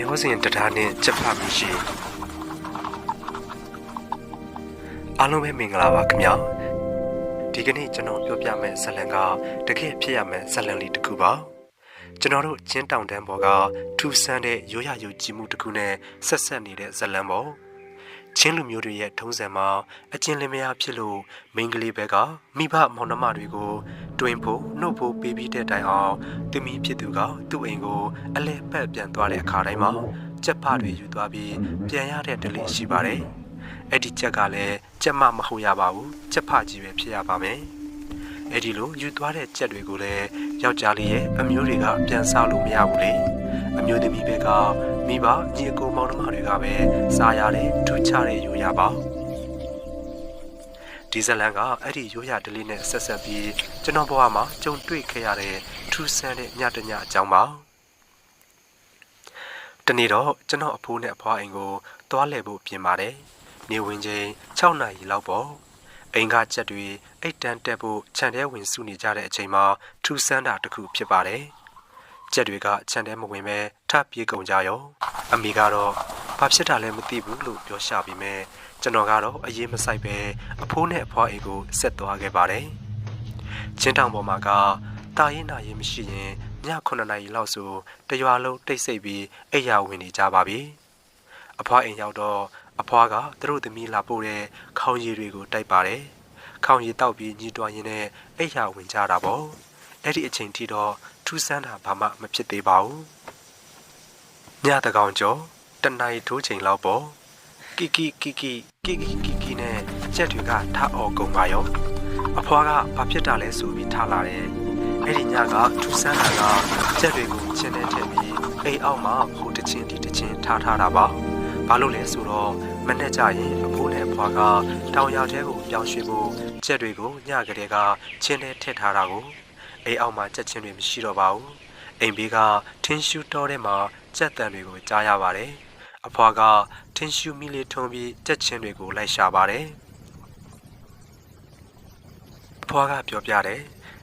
ရောစဉ်တရားနဲ့ချက်ဖတ်မိရှိအားလုံးပဲမင်္ဂလာပါခင်ဗျာဒီကနေ့ကျွန်တော်ပြောပြမယ့်ဇာတ်လမ်းကတကယ်ဖြစ်ရမယ့်ဇာတ်လမ်းလေးတစ်ခုပါကျွန်တော်တို့ချင်းတောင်တန်းပေါ်ကထူဆန်းတဲ့ရိုးရာယုံကြည်မှုတစ်ခုနဲ့ဆက်ဆက်နေတဲ့ဇာတ်လမ်းပေါ့ချင်းလူမျိုးတွေရဲ့ထုံးစံမှာအကျဉ်းလင်းမယားဖြစ်လို့မိန်းကလေးဘက်ကမိဘမောင်နှမတွေကိုတွင်ဖို့နှုတ်ဖို့ပေးပြီးတဲ့တိုင်အောင်သူမိဖြစ်သူကသူ့အိမ်ကိုအလဲပတ်ပြန်သွားတဲ့အခါတိုင်းမှာကြက်ဖတွေယူသွားပြီးပြန်ရတဲ့ဒလိရှိပါတယ်အဲ့ဒီကြက်ကလည်းကြက်မမဟုတ်ရပါဘူးကြက်ဖကြီးပဲဖြစ်ရပါမယ်အဲ့ဒီလိုယူသွားတဲ့ကြက်တွေကိုလည်းယောက်ျားလေးရဲ့အမျိုးတွေကပြန်စားလို့မရဘူးလေအမျိုးသမီးဘက်ကမိဘညီအကိုမောင်နှမတွေကပဲစားရတဲ့ထူးခြားတဲ့ရိုးရာပါဒီဇလန်ကအဲ့ဒီရိုးရာဒလေးနဲ့ဆက်ဆက်ပြီးကျွန်တော်ဘဝမှာကြုံတွေ့ခဲ့ရတဲ့ထူးဆန်းတဲ့ညတညအကြောင်းပါတနေ့တော့ကျွန်တော်အဖိုးနဲ့အဖွားအိမ်ကိုသွားလှည့်ဖို့ပြင်ပါတယ်နေဝင်ချိန်6 နာရီလောက်ပေါ့အိမ်ကချက်တွေအိတ်တန်းတက်ဖို့ခြံထဲဝင်စုနေကြတဲ့အချိန်မှာထူးဆန်းတာတစ်ခုဖြစ်ပါတယ်ချက်တွေကခြံထဲမဝင်ပဲထပ်ပြေးကုန်ကြရောအမေကတော့ဘာဖြစ်တာလဲမသိဘူးလို့ပြောရှာပြီးမဲ့ကျွန်တော်ကတော့အရေးမဆိုင်ပဲအဖိုးနဲ့အဖွားအိမ်ကိုဆက်သွားခဲ့ပါတယ်ချင်းတောင်ပေါ်မှာကတာရင်နာရင်မရှိရင်ည9 နာရီလောက်ဆိုတရွာလုံးတိတ်ဆိတ်ပြီးအိယာဝင်နေကြပါပြီအဖွားအိမ်ရောက်တော့အဖွားကသူတို့သမီးလာပို့တဲ့ခေါင်းရည်တွေကိုတိုက်ပါတယ်ခေါင်းရည်တောက်ပြီးညီတွားရင်းနဲ့အိယာဝင်ကြတာပေါ့အဲ့ဒီအချိန်ထိတော့ထူးဆန်းတာဘာမှမဖြစ်သေးပါဘူးညတကောင်ကျော်တနာရီထိုးချိန်လောက်ပေါ့ကီကီနဲ့ကြက်တွေကထအော်ကုန်ပါရောအဖွားကဘာဖြစ်တာလဲဆိုပြီးထားလာတယ်အဲ့ဒီညကထူးဆန်းတာကကြက်တွေကိုချင်းနဲ့ထည့်ပြီးအိမ်အောက်မှာဟိုတစ်ချင်းဒီတစ်ချင်းထားတာပါဘာလို့လဲဆိုတော့မနေ့ကျရင်အဖိုးနဲ့အဖွားကတောင်ရောက်ထဲကိုပြောင်းရွှေ့ဖို့ကြက်တွေကိုညကတည်းကချင်းနဲ့ထည့်ထားတာကိုအိမ်အောက်မှာကြက်ချင်းတွေမရှိတော့ပါဘူးအိမ်ဘေးကထင်းရှူတောထဲမှာကြက်တန်တွေကိုကြားရပါတယ်အဖွားကထင်းရှူမီလေးထုံးပြီးကြက်ချင်းတွေကိုလိုက်ရှာပါတယ်အဖွားကပြောပြတယ်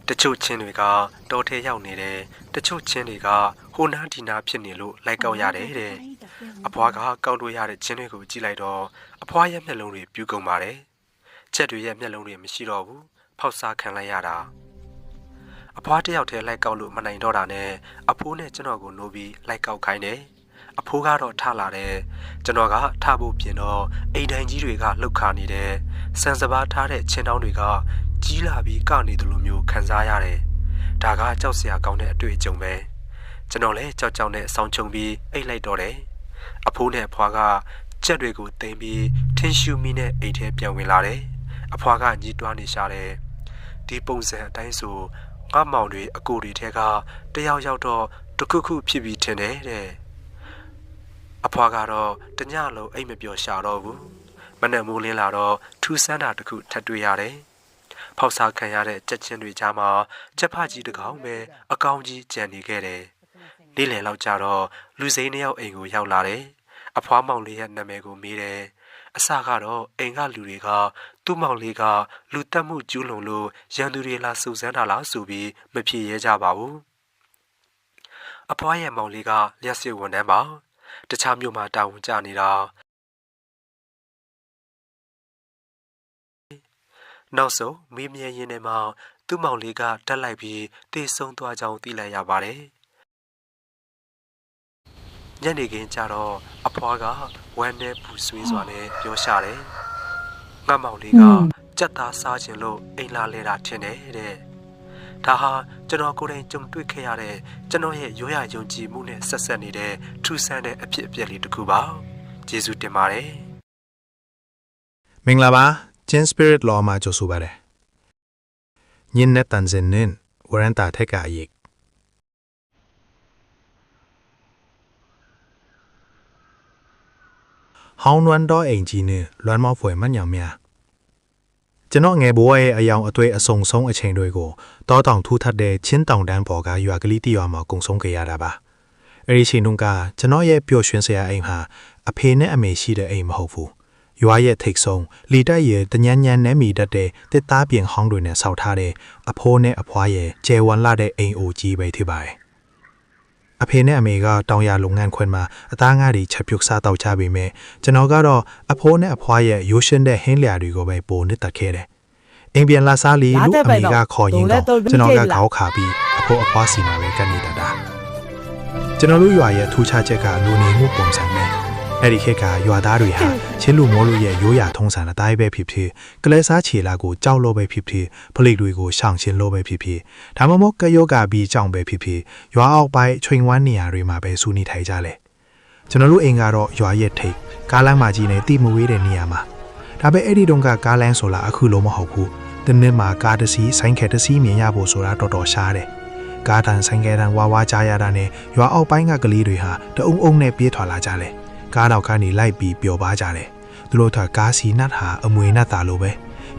တချို့ချင်းတွေကတောထဲရောက်နေတယ်တချို့ချင်းတွေကဟိုနားဒီနားဖြစ်နေလို့လိုက်ကောက်ရတယ်တဲ့အဖွားကကောက်လို့ရတဲ့ချင်းတွေကိုကြည့်လိုက်တော့အဖွားရဲ့မျက်လုံးတွေပြူးကုန်ပါတယ်ချက်တွေရဲ့မျက်လုံးတွေမရှိတော့ဘူးဖောက်စားခံလိုက်ရတာအဖွားတယောက်တည်းလိုက်ကောက်လို့မနိုင်တော့တာနဲ့အဖိုးနဲ့ကျွန်တော်ကိုနိုးပြီးလိုက်ကောက်ခိုင်းတယ်အဖိုးကတော့ထလာတယ်ကျွန်တော်ကထဖို့ပြင်တော့အိမ်တိုင်းကြီးတွေကလှုပ်ခါနေတယ်စံစပါးထားတဲ့ချင်းတောင်းတွေကကြီးလာပြီးကနေတယ်လို့မျိုးခံစားရတယ်ဒါကကြောက်စရာကောင်းတဲ့အတွေ့အကြုံပဲကျွန်တော်လည်းကြောက်ကြောက်နဲ့ဆောင်းချုံပြီးအိတ်လိုက်တော့တယ်အဖိုးနဲ့အဖွားကကြက်တွေကိုသိမ်းပြီးထင်းရှူမီနဲ့အိတ်ထဲပြန်ဝင်လာတယ်အဖွားကညီးတွားနေရှာတယ်ဒီပုံစံအတိုင်းဆိုငါမောင်တွေအကိုတွေထဲကတယောက်ရောက်တော့တခုခုဖြစ်ပြီးထင်တယ်တဲ့အဖွားကတော့တညလုံးအိတ်မပျော်ရှာတော့ဘူးမနဲ့မိုးလင်းလာတော့ထူးဆန်းတာတခုထပ်တွေ့ရတယ်ဖောက်စားခံရတဲ့ကြက်ချင်းတွေကြားမှာကြက်ဖကြီးတကောင်ပဲအကောင်ကြီးကြံနေခဲ့တယ်နေ့လယ်လောက်ကျတော့လူစိမ်းတစ်ယောက်အိမ်ကိုရောက်လာတယ်အဖွားမောင်လေးရဲ့နာမည်ကိုမေးတယ်အစကတော့အိမ်ကလူတွေကသူ့မောင်လေးကလူတက်မှုကျူးလွန်လို့ရန်သူတွေလာစုစမ်းတာလားဆိုပြီးမဖြေရဲကြပါဘူးအဖွားရဲ့မောင်လေးကလျှက်စစ်ဝန်ထမ်းပါတခြားမြို့မှာတာဝန်ကျနေတာနောက်ဆုံးမေးမြန်းရင်းနဲ့မှသူ့မောင်လေးကတက်လိုက်ပြီးတေဆုံးသွားကြောင်းသိလိုက်ရပါတယ်ညနေခင်းကျတော့အဖွားကဝမ်းနဲ့ပူဆွေးစွာနဲ့ပြောရှာတယ်ငါမောင်လေးကကြက်သားစားခြင်းလို့အိမ်လာလဲတာထင်တယ်တဲ့ဒါဟာကျွန်တော်ကိုယ်တိုင်ကြုံတွေ့ခဲ့ရတဲ့ကျွန်တော်ရဲ့ရိုးရာယုံကြည်မှုနဲ့ဆက်ဆက်နေတဲ့ထူးဆန်းတဲ့အဖြစ်အပျက်လေးတစ်ခုပါကျေးဇူးတင်ပါတယ်မင်္ဂလာပါChin Spirit Law မှာကြိုဆိုပါတယ်ညင်နဲ့တန်ဇင်နင်းဝရန်တာထက်ကအရေးဟောင်းနွမ်းတော့အိမ်ကြီးနဲ့လွမ်းမောက်ဖွယ်မှညောင်များကျွန်တော်ငယ်ဘဝရဲ့အယောင်အသွေးအဆုံဆုံးအချိန်တွေကိုတောတောင်ထူးထပ်တဲ့ချင်းတောင်တန်းပေါ်ကရွာကလေးတရွာမှာကုံဆုံးခဲ့ရတာပါအဲဒီချိန်တုန်းကကျွန်တော်ရဲ့ပျော်ရွှင်စရာအိမ်ဟာအဖေနဲ့အမေရှိတဲ့အိမ်မဟုတ်ဘူးရွာရဲ့ထိတ်ဆုံးလီတက်ရဲ့တညံ့ညံ့နဲ့မိတတ်တဲ့တစ်သားပြင်ဟောင်းတွေနဲ့ဆောက်ထားတဲ့အဖိုးနဲ့အဖွားရဲ့ကျယ်ဝန်းလာတဲ့အိမ်အိုကြီးပဲဖြစ်ပါတယ် အဖေနဲ့အမေကတောင်ရလုပ်ငန်းခွင်မှာအသားငါးတွေချက်ပြုတ်စားတောက်ချပေမဲ့ကျွန်တော်ကတော့အဖိုးနဲ့အဖွားရဲ့ရိုးရှင်းတဲ့ဟင်းလျာတွေကိုပဲပိုနစ်သက်ခဲ့တယ်။အိမ်ပြန်လာစားလီလို့အမေကခေါ်ရင်တော့ကျွန်တော်ကခေါက်ခါပြီးအဖိုးအဖွားစီမှာပဲကနေတတ်တာ။ကျွန်တော်တို့ရွာရဲ့ထူးခြားချက်ကလူနေမှုပုံစံနဲ့အဲ့ဒီခေတ်ကရွာသားတွေဟာချင်းလူမိုးလူရဲ့ရိုးရာထုံးစံအတိုင်းပဲဖြစ်ဖြစ်ကလဲစားခြေလာကိုကြောက်လို့ပဲဖြစ်ဖြစ်ဖလိတ်တွေကိုရှောင်ချင်းလို့ပဲဖြစ်ဖြစ်ဒါမှမဟုတ်ကယောဂါပြီးကြောင်ပဲဖြစ်ဖြစ်ရွာအောက်ပိုင်းချိန်ဝမ်းနေရာတွေမှာပဲစူးနေထိုင်ကြလေကျွန်တော်တို့အိမ်ကတော့ရွာရဲ့ထိပ်ကားလမ်းမကြီးနဲ့တိမဝေးတဲ့နေရာမှာဒါပေမဲ့အဲ့ဒီတုန်းကကားလမ်းဆိုလာအခုလုံးမဟုတ်ဘူးတနေ့မှာကားတစ်စီးဆိုင်းခဲတစ်စီးမြင်ရဖို့ဆိုတာတော်တော်ရှားတယ်ကားတန်ဆိုင်ကဲတန်ဝါဝါကြားရတာနဲ့ရွာအောက်ပိုင်းကကလေးတွေဟာတအုံအုံနဲ့ပြေးထွာလာကြတယ်ကားတော့ကနေလိုက်ပြီးပျော်ပါကြတယ်သူတို့ကကားစီနတ်ဟာအမွေနတ်သားလိုပဲ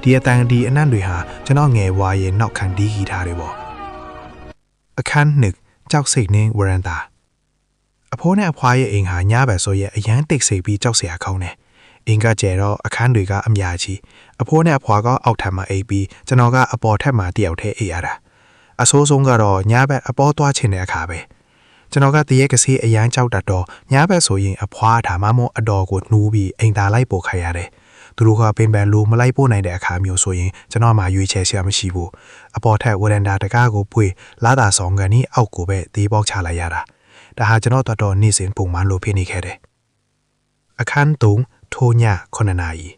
ဒီအတန်ဒီအနံ့တွေဟာကျွန်တော်ငယ်ဘွားရဲ့နောက်ခံဒီဂီတာတွေပေါ့အခန်းနှစ်ကြောက်စိတ်နဲ့ဝရန်တာအဖိုးနဲ့အဖွားရဲ့အိမ်ဟာညဘက်ဆိုရဲ့အရန်တိတ်ဆိတ်ပြီးကြောက်စရာကောင်းတယ်အင်ကကျဲတော့အခန်းတွေကအများကြီးအဖိုးနဲ့အဖွားကအောက်ထပ်မှာအိပ်ပြီးကျွန်တော်ကအပေါ်ထပ်မှာတယောက်တည်းအိပ်ရတာအဆိုးဆုံးကတော့ညဘက်အပေါ်သွားချင်တဲ့အခါပဲကျွန်တော်ကတရေကစီအရန်ကြောက်တတ်တော့ညဘက်ဆိုရင်အဖွားဒါမှမဟုတ်အတော်ကိုနှူးပြီးအိမ်သာလိုက်ပို့ခိုင်းရတယ်သူတို့ကပင်ပန်းလို့မလိုက်ပို့နိုင်တဲ့အခါမျိုးဆိုရင်ကျွန်တော်မှရွေးချယ်စရာမရှိဘူးအပေါ်ထက်ဝရန်တာတကားကိုပွေလာတာဆောင်ကန်ဤအောက်ကိုပဲသေးပေါက်ချလိုက်ရတာဒါဟာကျွန်တော်တော်နေ့စဉ်ပုံမှန်လိုဖြစ်နေခဲ့တယ်အခန်း3ထိုးည9နာရီ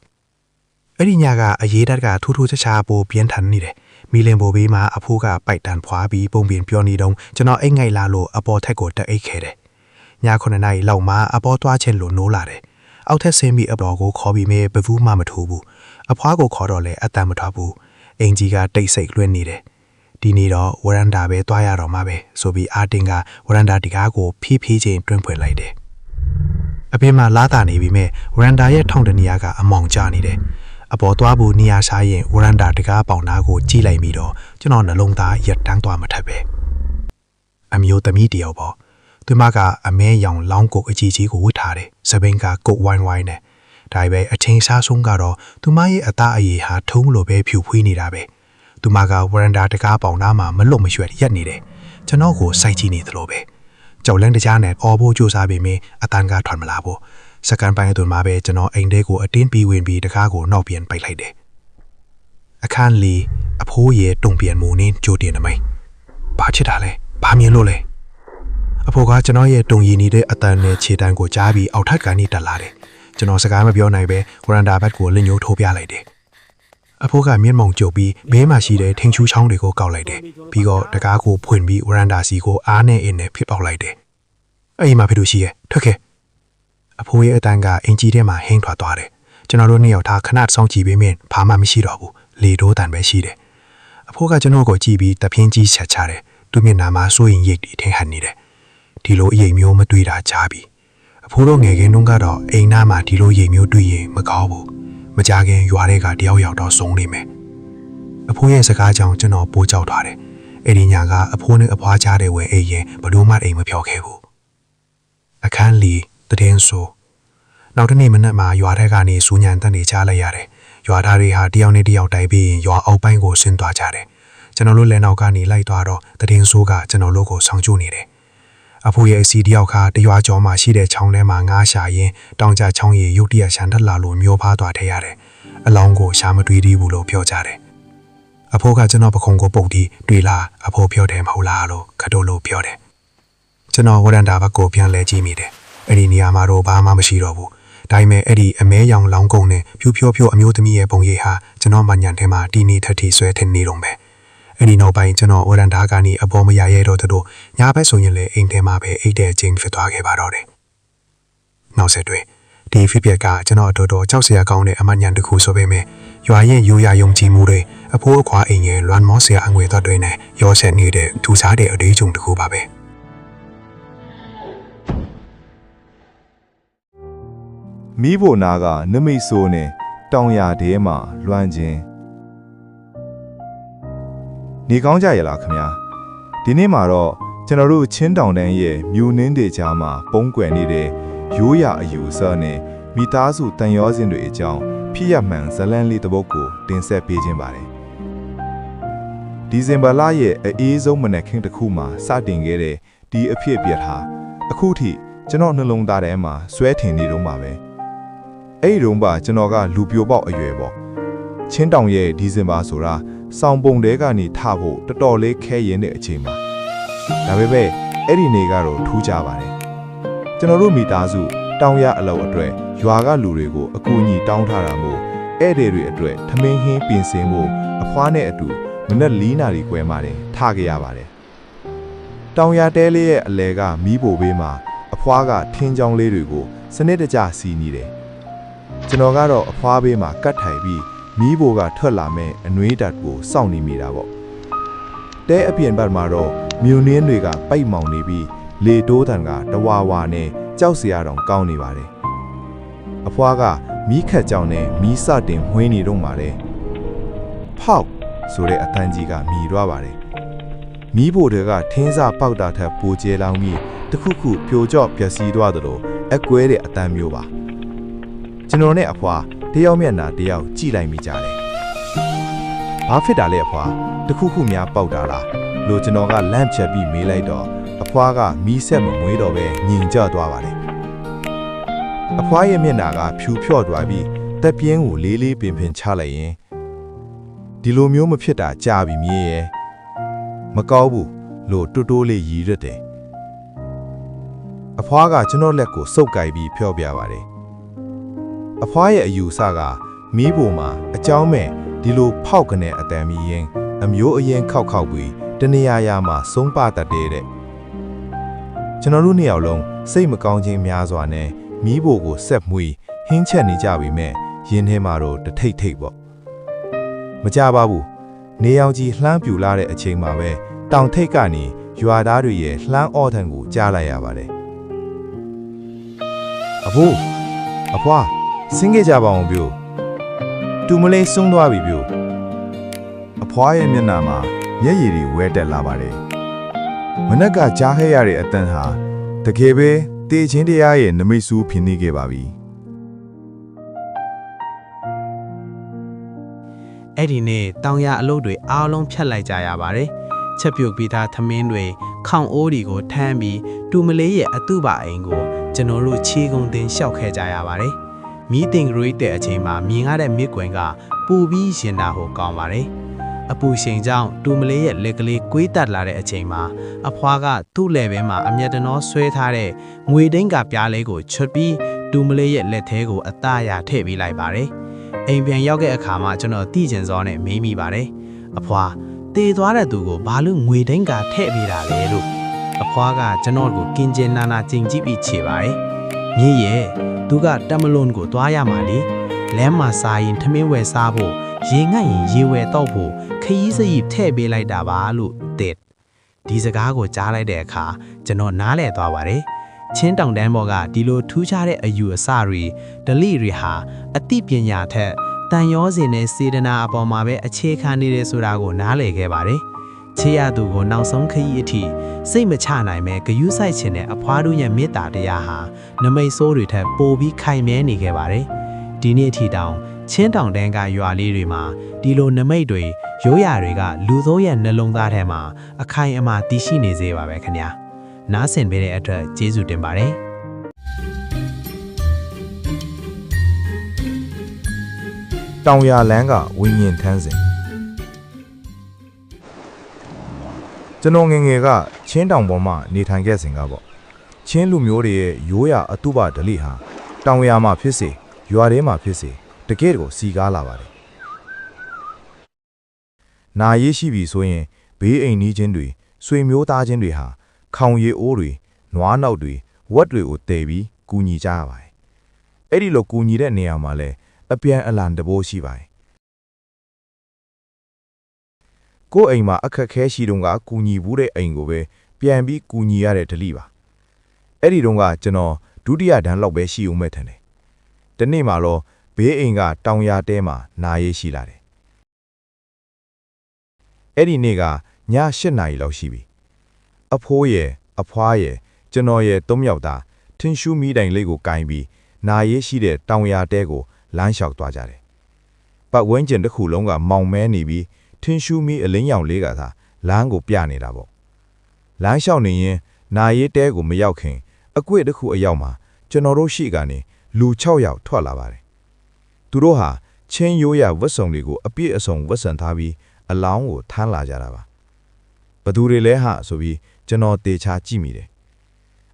အဲ့ဒီညကအရေးတက်ကထူးထူးခြားပိုပြင်းထန်နေတယ်မီလင်ဘိုဘေးမှာအဖိုးကပိုက်တန်ဖွာပြီးပုံပြင်ပြောနေတော့ကျွန်တော်အိတ်ငိုက်လာလို့အပေါ်ထက်ကိုတက်အိတ်ခဲ့တယ်ည9နာရီလောက်မှအပေါ်သွားချင်းလို့နိုးလာတယ်အောက်ထက်ဆင်းပြီးအပေါ်ကိုခေါ်ပြီးမဲဘဘူးမှမထိုးဘူးအဖွားကိုခေါ်တော့လဲအတန်မထွက်ဘူးအင်ကြီးကတိတ်ဆိတ်လွှင့်နေတယ်ဒီနေ့တော့ဝရန်တာပဲသွားရတော့မှပဲဆိုပြီးအာတင်ကဝရန်တာဒီကားကိုဖြည်းဖြည်းချင်းတွန်းဖွင့်လိုက်တယ်အပြင်မှာလာတာနေပြီးမဲဝရန်တာရဲ့ထောင်တနေရာကအမောင်ကျနေတယ်အပေါ်သွားဖို့နေရာရှာရင်ဝရန်တာတကားပေါင်သားကိုကြည့်လိုက်ပြီးတော့ကျွန်တော်နှလုံးသားရက်တန်းသွားမထက်ပဲအမျိုးသမီးတယောက်ပေါ့သူမကအမဲရောင်လောင်းကုတ်အကြီးကြီးကိုဝတ်ထားတယ်စပိန်ကကုတ်ဝိုင်းဝိုင်းနဲ့ဒါပဲအချင်းစားဆုံးကတော့သူမရဲ့အသားအရည်ဟာထုံးလိုပဲဖြူဖွေးနေတာပဲသူမကဝရန်တာတကားပေါင်သားမှာမလွတ်မရွှက်ရက်နေတယ်ကျွန်တော်ကိုစိုက်ကြည့်နေသလိုပဲကြောက်လန့်တကြားနဲ့အော်ဖို့ကြိုးစားပေမဲ့အတန်ကထွက်မလာဘူးစကန်ပိုင်းအတွင်းမှာပဲကျွန်တော်အိမ်ထဲကိုအတင်းပြီးဝင်ပြီးတကားကိုနောက်ပြန်ပိတ်လိုက်တယ်အခန်း၄အဖိုးရဲ့တုံပြန်မူနဲ့ကြိုတင်နမိတ်ဘာချစ်တာလဲဘာမြင်လို့လဲအဖိုးကကျွန်တော်ရဲ့တုံရည်နေတဲ့အတန်နဲ့ခြေတန်းကိုကြားပြီးအောက်ထပ်ကနေတက်လာတယ်ကျွန်တော်စကားမပြောနိုင်ပဲဝရန်တာဘက်ကိုလင်းညိုးထိုးပြလိုက်တယ်အဖိုးကမျက်မှောင်ကျုပ်ပြီးဘေးမှာရှိတဲ့ထင်းချူးချောင်းတွေကိုကောက်လိုက်တယ်ပြီးတော့တကားကိုဖွင့်ပြီးဝရန်တာစီကိုအားနဲ့အင်းနဲ့ဖြစ်ပေါက်လိုက်တယ်အဲ့ဒီမှာဖြစ်လို့ရှိရဲ့ထွက်ခဲ့အဖိုးရဲ့အတန်ကအင်ကြီးထဲမှာဟင်းထွက်သွားတယ်ကျွန်တော်တို့နှစ်ယောက်ထားခဏစောင့်ကြည့်ပေးမယ်ဘာမှမရှိတော့ဘူးလေတိုးတန်ပဲရှိတယ်အဖိုးကကျွန်တော်ကိုကြည့်ပြီးတပြင်းကြီးဆက်ချတယ်သူမျက်နှာမှာစိုးရင်ရိတ်တီထင်ဟန်နေတယ်ဒီလိုအရေးမျိုးမတွေ့တာကြားပြီအဖိုးတို့ငယ်ကင်းတုန်းကတော့အိမ်သားမှာဒီလိုရိတ်မျိုးတွေ့ရင်မကောင်းဘူးမကြခင်ရွာတွေကတယောက်ယောက်တော့ဆုံးနေမယ်အဖိုးရဲ့စကားကြောင့်ကျွန်တော်ပိုးကြောက်သွားတယ်အဲ့ဒီညကအဖိုးနဲ့အဖွားကြားတဲ့ဝဲအိမ်ရင်ဘလို့မှအိမ်မပြောခဲ့ဘူးအခန်း၄တည်င်းဆိုနောက်တနေ့မနက်မှာရွာထဲကနေစူးညံတန်းနေချလိုက်ရတယ်ရွာသားတွေဟာတယောက်နဲ့တယောက်တိုက်ပြီးရွာအောက်ပိုင်းကိုဆင်းသွားကြတယ်ကျွန်တော်တို့လည်းနောက်ကနေလိုက်သွားတော့တည်င်းဆိုကကျွန်တော်တို့ကိုဆောင်ကျိုးနေတယ်အဖိုးရဲ့အစီတယောက်ခါတရွာကျော်မှာရှိတဲ့ချောင်းထဲမှာငားရှာရင်တောင်ကျချောင်းရည်ရုတ်တရက်ရှန်တက်လာလို့မျိုးဖားသွားထည့်ရတယ်အလောင်းကိုရှာမတွေ့သေးဘူးလို့ပြောကြတယ်အဖိုးကကျွန်တော်ပခုံးကိုပုတ်ပြီးတွေ့လာအဖိုးပြောတယ်မဟုတ်လားလို့ခတိုးလို့ပြောတယ်ကျွန်တော်ဝရန်တာဘက်ကိုပြန်လဲကြည့်မိတယ်အဲ့ဒီနေရာမှာတော့ဘာမှမရှိတော့ဘူးဒါပေမဲ့အဲ့ဒီအမဲရောင်လောင်းကုန်းနဲ့ဖြူဖြိုးဖြိုးအမျိုးသမီးရဲ့ပုံရိပ်ဟာကျွန်တော်မှညံထဲမှာတီနီထထီဆွဲထနေတော့ပဲအဲ့ဒီနောက်ပိုင်းကျွန်တော်ဝရန်တာကနေအပေါ်မရရဲတော့တို့ညာဘက်ဆိုရင်လည်းအိမ်ထဲမှာပဲအိတ်တဲ့အချိန်ဖြစ်သွားခဲ့ပါတော့တယ်နောက်ဆက်တွဲဒီဖြစ်ပျက်ကကျွန်တော်တော်တော်ကြောက်စရာကောင်းတဲ့အမှညံတစ်ခုဆိုပေမဲ့ရွာရဲ့ရိုးရာယုံကြည်မှုတွေအဖိုးအခွာအိမ်ရဲ့လွမ်းမောစရာအငွေသက်တွေနဲ့ရောဆက်နေတဲ့ထူစားတဲ့အရေးကြုံတစ်ခုပါပဲမိဖို့နာကနမိတ်ဆိုးနဲ့တောင်ရတဲမှာလွမ်းခြင်းနေကောင်းကြရလားခင်ဗျာဒီနေ့မှာတော့ကျွန်တော်တို့ချင်းတောင်တန်းရဲ့မြို့နှင်းတွေကြားမှာပုံကွယ်နေတဲ့ရိုးရာအယူအဆနဲ့မိသားစုတန်ရောစင်တွေအကြောင်းဖြစ်ရမှန်ဇလန်းလေးတစ်ပုဒ်ကိုတင်ဆက်ပေးခြင်းပါတယ်ဒီဇင်ဘာလရဲ့အေးဆုံးမနက်ခင်းတစ်ခုမှာစတင်ခဲ့တဲ့ ဒီအဖြစ်ပြက်ဟာအခုထိကျွန်တော်နှလုံးသားထဲမှာဆွဲထင်နေတော့မှာပဲအဲ့ဒီတော့ကျွန်တော်ကလူပြိုပေါက်အရွယ်ပေါ့ချင်းတောင်ရဲ့ဒီဇင်ဘာဆိုတာစောင်ပုံတဲကနေထဖို့တော်တော်လေးခဲရင်တဲ့အချိန်မှာဒါပေမဲ့အဲ့ဒီနေကတော့ထူးခြားပါတယ်ကျွန်တော်တို့မိသားစုတောင်ရအလောက်အတွက်ရွာကလူတွေကိုအကူအညီတောင်းထားတာမို့ဧည့်သည်တွေအတွက်ထမင်းဟင်းပြင်ဆင်ဖို့အဖွားနဲ့အတူမနက်4 နာရီခွဲမှတင်ထခဲ့ရပါတယ်တောင်ရတဲလေးရဲ့အလဲကမီးပိုဘေးမှာအဖွားကထင်းချောင်းလေးတွေကိုစနစ်တကျစီးနေတယ်ကျွန်တော်ကတော့အဖွားဘေးမှာကတ်ထိုင်ပြီးမီးပိုကထွက်လာမဲ့အနှွေးဓာတ်ကိုစောင့်နေမိတာပေါ့တဲအပြင်ဘက်မှာတော့မြူနင်းတွေကပိတ်မောင်နေပြီးလေတိုးတန်ကတဝါဝါနဲ့ကြောက်စရာတောင်ကောင်းနေပါတယ်အဖွားကမီးခတ်ကြောင်နဲ့မီးစတင်ဝှင်းနေတော့ပါတယ်ဖောက်ဆိုတဲ့အတန်းကြီးကမြည်သွားပါတယ်မီးပိုတွေကထင်းစပေါက်တာထက်ပိုကျဲလောင်ပြီးတခုခုပြိုကျပျက်စီးသွားသလိုအကွဲတဲ့အတန်းမျိုးပါကျွန်တော်နဲ့အဖွားတယောက်မျက်နှာတယောက်ကြည့်လိုက်မိကြတယ်ဘာဖြစ်တာလဲအဖွားတခုခုများပေါက်တာလားလို့ကျွန်တော်ကလန့်ချက်ပြီးမေးလိုက်တော့အဖွားကမီးဆက်မမွေးတော့ပဲညင်ကျသွားပါတယ်အဖွားရဲ့မျက်နှာကဖြူဖြော့သွားပြီးတက်ပြင်းကိုလေးလေးပင်ပင်ချလိုက်ရင်ဒီလိုမျိုးမဖြစ်တာကြာပြီမြေရဲ့မကောင်းဘူးလို့တူတိုးလေးရည်ရတယ်အဖွားကကျွန်တော်လက်ကိုစုပ်ကိုက်ပြီးဖျော့ပြပါတယ်အဖွားရဲ့အယူဆကမီးပုံမှာအကြောင်းမဲ့ဒီလိုဖောက်ကနေအတန်မီရင်အမျိုးအရင်ခောက်ပြီးတနေရာမှာဆုံးပါတတ်တဲ့ကျွန်တော်တို့နှစ်ယောက်လုံးစိတ်မကောင်းခြင်းများစွာနဲ့မီးပိုကိုဆက်မွေးဟင်းချက်နေကြပြီမဲ့ရင်ထဲမှာတော့တထိတ်ထိတ်ပေါ့မကြပါဘူးနေရောင်ကြီးလှမ်းပြူလာတဲ့အချိန်မှာပဲတောင်ထိပ်ကနေရွာသားတွေရဲ့လှမ်းအော်ထန်ကိုကြားလိုက်ရပါတယ်အဖိုးအဖွားဆင်းခဲ့ကြပါအောင်ပြိုတူမလေးဆုံးသွားပြီပြိုအဖွားရဲ့မျက်နှာမှာမျက်ရည်တွေဝဲတက်လာပါတယ်မနက်ကကြားခဲ့ရတဲ့အတန်ဟာတကယ်ပဲတေချင်းတရားရဲ့နမိတ်ဆူးဖြစ်နေခဲ့ပါပြီအဲ့ဒီနေ့တောင်ရအလုပ်တွေအားလုံးဖြတ်လိုက်ကြရပါတယ်ချက်ပြုတ်ပြီးသားသမင်းတွေခေါင်အိုးတွေကိုထမ်းပြီးတူမလေးရဲ့အတုပါအိမ်ကိုကျွန်တော်တို့ခြေကုံတင်လျှောက်ခဲ့ကြရပါတယ်မီးတင်ဂရိတ်တဲ့အချိန်မှာမြင်ရတဲ့မြစ်ကွင်ကပူပြီးရင်တာဟိုကောင်းပါတယ်အပူချိန်ကြောင့်တူမလေးရဲ့လက်ကလေးကွေးတက်လာတဲ့အချိန်မှာအဖွားကသူ့လက်ဘဲမှာအမျက်တနောဆွဲထားတဲ့ငွေတိန်းကပြားလေးကိုချွတ်ပြီးတူမလေးရဲ့လက်ထဲကိုအသားရထည့်ပေးလိုက်ပါတယ်အိမ်ပြန်ရောက်တဲ့အခါမှာကျွန်တော်တိကျင်စောနဲ့မေးမိပါတယ်အဖွားတေသွားတဲ့သူကိုဘာလို့ငွေတိန်းကထည့်ပေးတာလဲလို့အဖွားကကျွန်တော်ကိုကင်ကျင်နာနာကြင်ကြည့်ပြီးခြေပါတယ်မြည်ရဲ့သူကတမလွန်ကိုသွားရမှာလေလမ်းမှာစားရင်ထမင်းဝယ်စားဖို့ရေငတ်ရင်ရေဝယ်တော့ဖို့ခရီးစရိတ်ထည့်ပေးလိုက်တာပါလို့တဲ့ဒီစကားကိုကြားလိုက်တဲ့အခါကျွန်တော်နားလည်သွားပါတယ်ချင်းတောင်တန်းဘော်ကဒီလိုထူးခြားတဲ့အယူအဆတွေဒလိတွေဟာအသိပညာထက်တန်ရောစင်နဲ့စေတနာအပေါ်မှာပဲအခြေခံနေတယ်ဆိုတာကိုနားလည်ခဲ့ပါတယ်ချေရသူကိုနောက်ဆုံးခရီးအထိစိတ်မချနိုင်ပဲဂယုစိုက်ခြင်းနဲ့အဖွားတို့ရဲ့မေတ္တာတရားဟာနမိတ်ဆိုးတွေထက်ပိုပြီးခိုင်မြဲနေခဲ့ပါတယ်ဒီနေ့အထိတောင်ချင်းတောင်တန်းကရွာလေးတွေမှာဒီလိုနမိတ်တွေရိုးရာတွေကလူသိုးရဲ့နှလုံးသားထဲမှာအခိုင်အမာတည်ရှိနေစေပါပဲခင်ဗျာနားဆင်ပေးတဲ့အတွက်ကျေးဇူးတင်ပါတယ်တောင်ရလန်းကဝိညာဉ်ထမ်းစဉ်ကျွန်တော်ငယ်ငယ်ကချင်းတောင်ပေါ်မှာနေထိုင်ခဲ့စဉ်ကပေါ့ချင်းလူမျိုးတွေရဲ့ရိုးရာအတုပဓလေ့ဟာတောင်ရမှာဖြစ်စေရွာထဲမှာဖြစ်စေတကယ့်ကိုစီကားလာပါတယ်နာရေးရှိပြီဆိုရင်ဘေးအိမ်နီးချင်းတွေဆွေမျိုးသားချင်းတွေဟာခေါင်ရည်အိုးတွေနွားနောက်တွေဝက်တွေကိုတည်ပြီးကူညီကြရပါတယ်အဲ့ဒီလိုကူညီတဲ့နေရာမှာလဲအပြန်အလှန်တဘိုးရှိပါတယ်ကိုယ့်အိမ်မှာအခက်ခဲရှိတုန်းကကူညီဘူးတဲ့အိမ်ကိုပဲပြန်ပြီးကူညီရတဲ့ဓလိပါအဲ့ဒီတုန်းကကျွန်တော်ဒုတိယတန်းလောက်ပဲရှိဦးမဲ့ထင်တယ်ဒီနေ့မှတော့ဘေးအိမ်ကတောင်ရတဲမှာနာရေးရှိလာတယ်အဲ့ဒီနေ့ကည8 နာရီလောက်ရှိပြီအဖိုးရဲ့အဖွားရဲ့ကျွန်တော်ရဲ့3 ယောက်သားထင်းရှူးမီးတိုင်လေးကိုကင်ပြီးနာရေးရှိတဲ့တောင်ရတဲကိုလမ်းလျှောက်သွားကြတယ်ပတ်ဝန်းကျင်တစ်ခုလုံးကမောင်မဲနေပြီးထင်းရှူးမီးအလင်းရောင်လေးကသာလမ်းကိုပြနေတာပေါ့လမ်းလျှောက်နေရင် နာရီတဲကိုမရောက်ခင်အကွေ့တစ်ခုအရောက်မှာကျွန်တော်တို့ရှိကနေလူ6ယောက်ထွက်လာပါတယ်သူတို့ဟာချင်းရိုးရဝတ်စုံတွေကိုအပြည့်အစုံဝတ်ဆင်ထားပြီးအလောင်းကိုထမ်းလာကြတာပါဘသူတွေလဲဟာဆိုပြီးကျွန်တော်တေချာကြည့်မိတယ်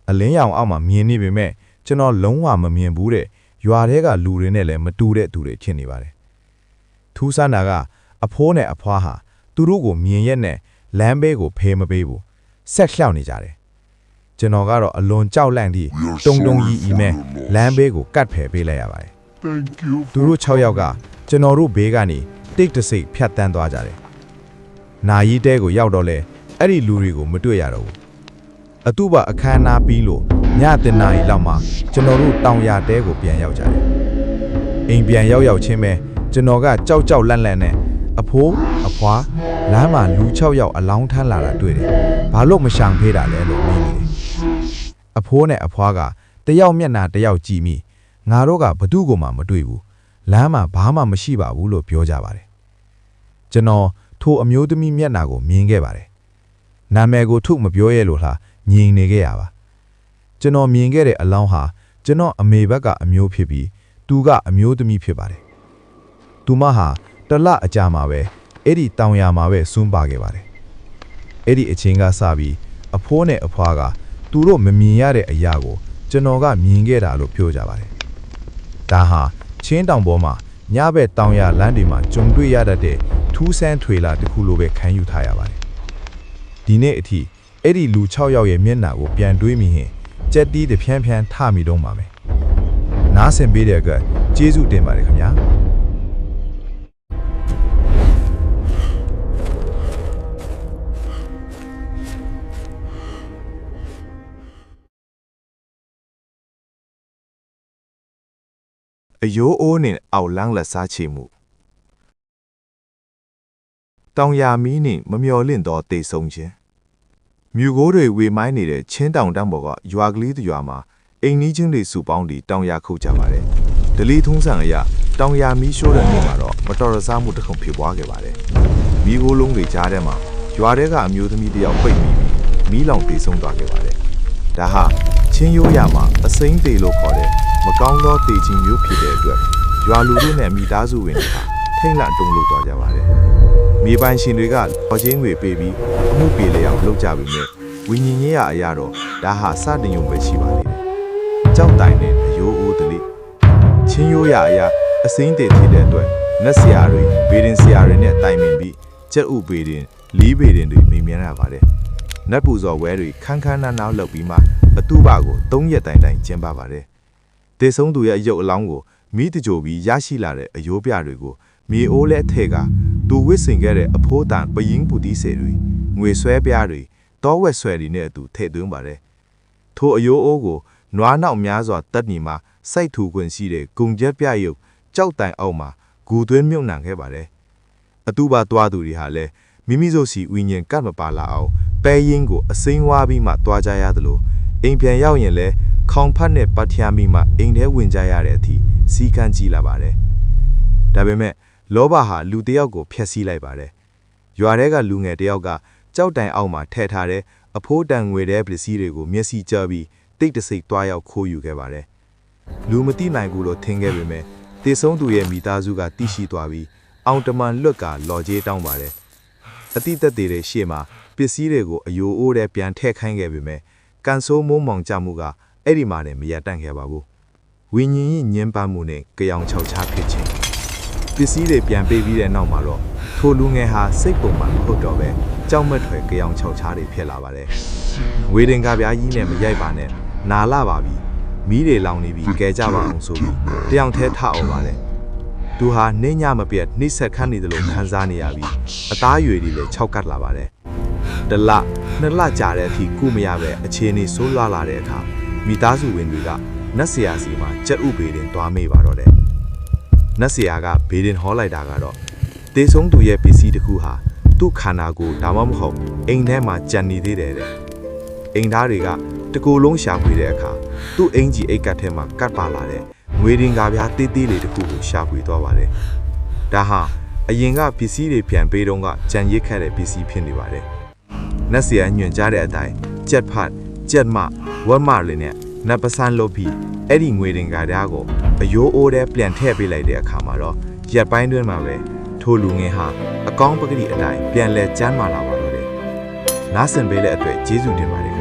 အလင်းရောင်အောက်မှာမြင်နေပေမဲ့ကျွန်တော်လုံးဝမမြင်ဘူးတဲ့ရွာထဲကလူတွေနဲ့လည်းမတူတဲ့သူတွေဖြစ်နေပါတယ်ထူးဆန်းတာကအဖိုးနဲ့အဖွားဟာသူတို့ကိုမြင်ရက်နဲ့လမ်းဘေးကိုဖေးမပေးဘူးဆက်လျှောက်နေကြတယ်ကျွန်တော်ကတော့အလွန်ကြောက်လန့်ပြီးတုံတုံရီမဲ့လမ်းဘေးကိုကတ်ဖယ်ပေးလိုက်ရပါတယ်သူတို့6ယောက်ကကျွန်တော်တို့ဘေးကနေတိတ်တဆိတ်ဖြတ်တန်းသွားကြတယ်နာရီတဲကိုရောက်တော့လဲအဲ့ဒီလူတွေကိုမတွေ့ရတော့ဘူးအတူပါအခမ်းအနားပြီးလို့ညတင်နာရီလောက်မှကျွန်တော်တို့တောင်ရတဲကိုပြန်ရောက်ကြတယ်အိမ်ပြန်ရောက်ချင်းပဲကျွန်တော်ကကြောက်လန့်နဲ့အဖိုးအဖွားလမ်းမှာလူ6ယောက်အလောင်းထမ်းလာတာတွေ့တယ်ဘာလို့မရှောင်ဖေးတာလဲလို့မေးနေတယ်အဖိုးနဲ့အဖွားကတယောက်မျက်နှာတယောက်ကြည့်မိငါတို့ကဘသူ့ကိုမှမတွေ့ဘူးလမ်းမှာဘာမှမရှိပါဘူးလို့ပြောကြပါတယ်ကျွန်တော်ထိုအမျိုးသမီးမျက်နှာကိုမြင်ခဲ့ပါတယ်နာမည်ကိုထုတ်မပြောရဲလို့လားညင်နေခဲ့ရပါကျွန်တော်မြင်ခဲ့တဲ့အလောင်းဟာကျွန်တော်အမေဘက်ကအမျိုးဖြစ်ပြီးသူကအမျိုးသမီးဖြစ်ပါတယ်သူမဟာတလအကြာမှာပဲအဲ့ဒီတောင်ယာမှာပဲစွန့်ပါခဲ့ပါတယ်အဲ့ဒီအချိန်ကစပြီးအဖိုးနဲ့အဖွားကသူတို့မမြင်ရတဲ့အရာကိုကျွန်တော်ကမြင်ခဲ့တာလို့ပြောကြပါတယ်ဒါဟာချင်းတောင်ပေါ်မှာညဘက်တောင်ယာလမ်းတွေမှာကြုံတွေ့ရတတ်တဲ့ထူးဆန်းထွေလာတစ်ခုလိုပဲခံယူထားရပါတယ်ဒီနေ့အထိအဲ့ဒီလူ6ယောက်ရဲ့မျက်နှာကိုပြန်တွေးမိရင်ကြက်တီးတဖြန်းဖြန်းထမိတော့မှာပဲနားဆင်ပေးတဲ့အတွက်ကျေးဇူးတင်ပါတယ်ခင်ဗျာအယိုးအိုးနဲ့အောက်လန်းလက်စားချေမှုတောင်ယာမီးနဲ့မမျော်လင့်တော့တေဆုံးခြင်းမြူကိုးတွေဝေမိုင်းနေတဲ့ချင်းတောင်တန်းပေါ်ကရွာကလေးတစ်ရွာမှာအိမ်နီးချင်းတွေစုပေါင်းပြီးတောင်ယာခုတ်ကြပါတယ်ဒလီထုံးစံအရတောင်ယာမီးရှိုးတဲ့နေ့မှာတော့မတော်တဆမှုတစ်ခုဖြစ်ပွားခဲ့ပါတယ်မီးကိုးလုံးတွေကြားထဲမှာရွာထဲကအမျိုးသမီးတစ်ယောက်ပိတ်မိပြီးမီးလောင်တေဆုံးသွားခဲ့ပါတယ်ဒါဟာချင်းရိုးရမှာအစိမ့်သေးလို့ခေါ်တဲ့မကောင်းသောတေခြင်းမျိုးဖြစ်တဲ့အတွက်ရွာလူတို့နဲ့မိသားစုဝင်တွေဟာထိတ်လန့်တုန်လှုပ်သွားကြပါတယ်မြေပိုင်ရှင်တွေကပေါ်ချင်းတွေပေးပြီးအမှုပြေလျောက်လုပ်ကြပြီမဲ့ဝိညာဉ်ရေးရအရာတော့ဒါဟာစတင်ရုံပဲရှိပါသေးတယ်ကြောက်တိုင်နဲ့အယိုးအိုးတလိချင်းရိုးရအရာအစိမ့်သေးဖြစ်တဲ့အတွက်နတ်ဆရာတွေဘေဒင်ဆရာတွေနဲ့တိုင်ပင်ပြီးကျက်ဥဘေဒင်လီးဘေဒင်တွေမိမြန်းရပါတယ်နတ်ပူဇော်ဝဲတွေခန်းခန်းနားနားလောက်ပြီးမှအတူပါကို3ရက်တိုင်ကျင်းပပါတယ်တေဆုံးသူရဲ့အယုတ်အလောင်းကိုမိတကြိုပြီးရရှိလာတဲ့အယိုးပြတွေကိုမြေအိုးလက်ထဲကသူဝစ်စင်ခဲ့တဲ့အဖိုးတန်ပယင်းပူတီးစေတွေငွေဆွဲပြားတွေတောဝက်ဆွဲတွေနဲ့အတူထည့်သွင်းပါတယ်ထိုအယိုးအိုးကိုနွားနောက်များစွာတက်နီမှာစိုက်ထူခွင့်ရှိတဲ့ဂုံချက်ပြရုပ်ကြောက်တိုင်အောက်မှာဂူသွင်းမြုပ်နှံခဲ့ပါတယ်အတူပါသွားသူတွေဟာလည်းမိမိတို့စီဝိညာဉ်ကတ်မပါလာအောင်ပဲရင်ကိုအစိမ်းဝါးပြီးမှတွားကြရသလိုအိမ်ပြန်ရောက်ရင်လည်းခေါင်ဖတ်နဲ့ပတ်ထျားမိမှအိမ်ထဲဝင်ကြရတဲ့အထိစီကန်းကြည့်လာပါတယ်ဒါပေမဲ့လောဘဟာလူတစ်ယောက်ကိုဖျက်ဆီးလိုက်ပါတယ်ရွာထဲကလူငယ်တစ်ယောက်ကကြောက်တိုင်အောက်မှာထည့်ထားတဲ့အဖိုးတန်ငွေတဲ့ပစ္စည်းတွေကိုမျက်စိကျပြီးတိတ်တဆိတ်တွားရောက်ခိုးယူခဲ့ပါတယ်လူမသိနိုင်ဘူးလို့ထင်ခဲ့ပေမဲ့တေဆုံးသူရဲ့မိသားစုကတိရှိသွားပြီးအောင်တမန်လွတ်ကလော်ကြေးတောင်းပါတယ်အတိသက်တွေရှေ့မှာပစ္စည်းတွေကိုအယိုးအိုးတဲ့ပြန်ထည့်ခိုင်းခဲ့ပေမဲ့ကန်ဆိုးမိုးမောင်ကြမှုကအဲ့ဒီမှာနဲ့မရတန့်ခဲ့ပါဘူးဝိညာဉ်ညင်ပန်းမှုနဲ့ကြောင်ချောက်ချဖြစ်ခြင်းပစ္စည်းတွေပြန်ပေးပြီးတဲ့နောက်မှာတော့ထိုလူငယ်ဟာစိတ်ပုံမှန်မဟုတ်တော့ပဲကြောက်မက်ထွယ်ကြောင်ချောက်ချတွေဖြစ်လာပါတယ်ဝေဒင်ကပြားကြီးနဲ့မရိုက်ပါနဲ့နာလာပါပြီမီးတွေလောင်နေပြီကဲကြပါအောင်ဆိုပြီးတယောက်တည်းထအောင်ပါတယ်သူဟာနှင်းညမပြတ်နှိစက်ခတ်နေတယ်လို့ခံစားနေရပြီးအသားအရွယ်တွေလည်းခြောက်ကတ်လာပါတယ်တလနှစ်လကြာတဲ့အထိကုမရပဲအခြေအနေဆိုးရွားလာတဲ့အခါမိသားစုဝင်တွေကနတ်ဆရာစီမှာကြက်ဥဘေဒင်သွားမေးပါတော့တယ်နတ်ဆရာကဘေဒင်ဟောလိုက်တာကတော့တေဆုံးသူရဲ့ပစ္စည်းတစ်ခုဟာသူ့ခန္ဓာကိုယ်ဒါမှမဟုတ်အိမ်ထဲမှာကြံနေသေးတယ်တဲ့အိမ်သားတွေကတကူလုံးရှာဖွေတဲ့အခါသူ့အင်ကြီးအိတ်ကတ်ထဲမှာကတ်ပါလာတဲ့ငွေရင်ကားပြားတေးသေးလေးတစ်ခုကိုရှာဖွေသွားပါတယ်ဒါဟာအရင်ကပစ္စည်းတွေပြန်ပေးတော့ကကြံရစ်ခတ်တဲ့ပစ္စည်းဖြစ်နေပါတယ်နတ်ဆရာညွှန်ကြားတဲ့အတိုင်းကြက်ဖတ် ကြက်မဝက်မလေးနဲ့နတ်ပစံလုပ်ပြီးအဲ့ဒီငွေတင်ကားသားကိုအယိုးအိုးထဲပြန်ထည့်ပေးလိုက်တဲ့အခါမှာတော့ရက်ပိုင်းတွင်းမှာပဲထိုလူငယ်ဟာအကောင်းပကတိအတိုင်းပြန်လဲကျမ်းမာလာပါတော့တယ်နားဆင်ပေးတဲ့အတွက်ကျေးဇူးတင်ပါတယ်